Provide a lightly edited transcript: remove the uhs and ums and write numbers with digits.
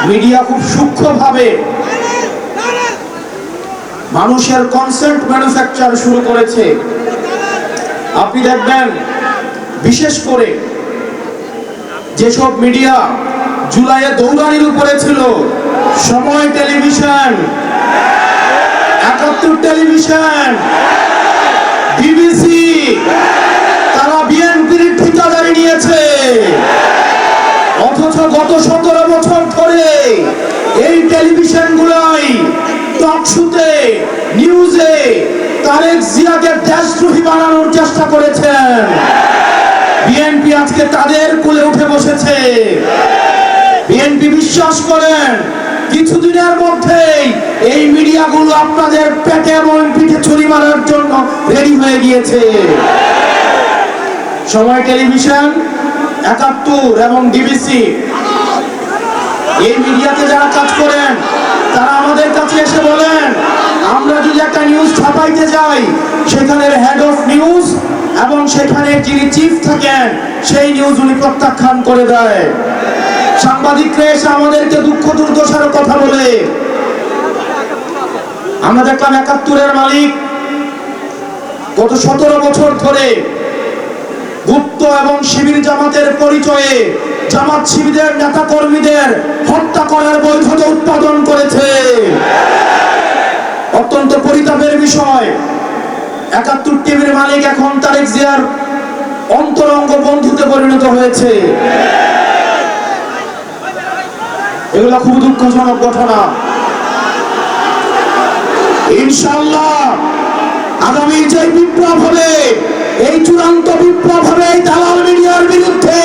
Media খুব সূক্ষ্মভাবে মানুষের কনসেন্ট ম্যানুফ্যাকচার শুরু করেছে। আপনি দেখবেন বিশেষ করে যেসব মিডিয়া জুলাইয়ে দৌড়ানির উপরে ছিল, সময় টেলিভিশন, ৭১ টেলিভিশন, বিবিসি, তারা বিএনপির ঠিকাদারি নিয়েছে। অথচ গত ১৭ বছর ধরে এই টেলিভিশনগুলাই টকশোতে, নিউজে তারেক জিয়াকে দেশদ্রোহী বানানোর চেষ্টা করেছেন। বিএনপি আজকে তাদের কোলে উঠে বসেছে। বিএনপি বিশ্বাস করেন কিছুদিনের মধ্যেই এই মিডিয়াগুলো আপনাদের পেটে এবং পিঠে ছুরি মারার জন্য রেডি হয়ে গিয়েছে। সময় টেলিভিশন, ৭১ এবং ডিবিসি, এই মিডিয়াতে যারা কাজ করেন তারা আমাদের কাছে এসে বলেন, আমরা যদি একটা নিউজ ছাপাইতে যাই সেখানে হেড অফ নিউজ এবং সেখানে যিনি চিফ থাকেন সেই নিউজ উনি প্রত্যাখ্যান করে দেয়। সাংবাদিকরা এসে আমাদেরকে দুঃখ দুর্দশার কথা বলে। আমরা দেখলাম ৭১-এর মালিক গত ১৭ বছর ধরে গুপ্ত এবং শিবির জামাতের পরিচয়ে জামাত শিবিরের নেতা কর্মীদের হত্যা করার বৈধতা উৎপাদন করেছে। অত্যন্ত পরিতাপের বিষয়, ৭১ টিভির মালিক এখন তারেক জিয়ার অন্তরঙ্গ বন্ধুতে পরিণত হয়েছে। এগুলো খুব দুঃখজনক ঘটনা। ইনশাআল্লাহ আগামী যে বিপ্লব হবে, এই চূড়ান্ত বিপ্লব হবে এই দালাল মিডিয়ার বিরুদ্ধে।